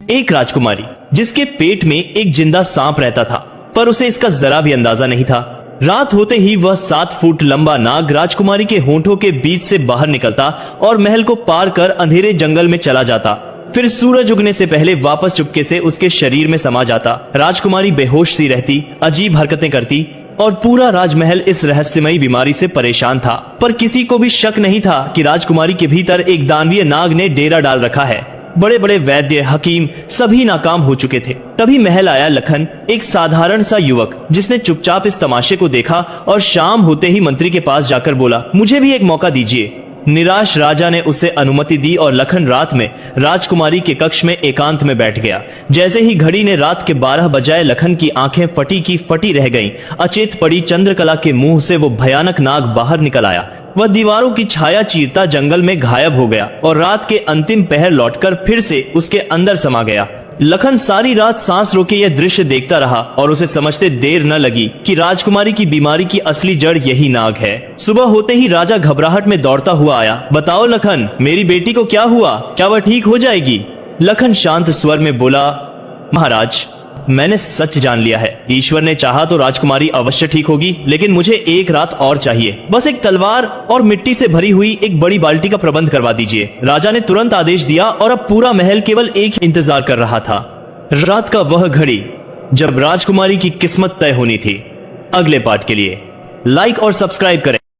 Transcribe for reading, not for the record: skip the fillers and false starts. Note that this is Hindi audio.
एक राजकुमारी जिसके पेट में एक जिंदा सांप रहता था, पर उसे इसका जरा भी अंदाजा नहीं था। रात होते ही वह 7 फुट लंबा नाग राजकुमारी के होंठों के बीच से बाहर निकलता और महल को पार कर अंधेरे जंगल में चला जाता। फिर सूरज उगने से पहले वापस चुपके से उसके शरीर में समा जाता। राजकुमारी बेहोश सी रहती, अजीब हरकतें करती और पूरा राजमहल इस रहस्यमयी बीमारी से परेशान था। पर किसी को भी शक नहीं था कि राजकुमारी के भीतर एक दानवीय नाग ने डेरा डाल रखा है। बड़े बड़े वैद्य, हकीम सभी नाकाम हो चुके थे। तभी महल आया लखन, एक साधारण सा युवक जिसने चुपचाप इस तमाशे को देखा और शाम होते ही मंत्री के पास जाकर बोला, मुझे भी एक मौका दीजिए। निराश राजा ने उसे अनुमति दी और लखन रात में राजकुमारी के कक्ष में एकांत में बैठ गया। जैसे ही घड़ी ने रात के 12 बजाए, लखन की आंखें फटी की फटी रह गईं। अचेत पड़ी चंद्रकला के मुंह से वो भयानक नाग बाहर निकल आया। वह दीवारों की छाया चीरता जंगल में गायब हो गया और रात के अंतिम पहर लौटकर फिर से उसके अंदर समा गया। लखन सारी रात सांस रोके यह दृश्य देखता रहा और उसे समझते देर न लगी कि राजकुमारी की बीमारी की असली जड़ यही नाग है। सुबह होते ही राजा घबराहट में दौड़ता हुआ आया। बताओ लखन, मेरी बेटी को क्या हुआ? क्या वह ठीक हो जाएगी? लखन शांत स्वर में बोला, महाराज, मैंने सच जान लिया है। ईश्वर ने चाहा तो राजकुमारी अवश्य ठीक होगी, लेकिन मुझे एक रात और चाहिए। बस एक तलवार और मिट्टी से भरी हुई एक बड़ी बाल्टी का प्रबंध करवा दीजिए। राजा ने तुरंत आदेश दिया और अब पूरा महल केवल एक ही इंतजार कर रहा था, रात का वह घड़ी जब राजकुमारी की किस्मत तय होनी थी। अगले पार्ट के लिए लाइक और सब्सक्राइब करें।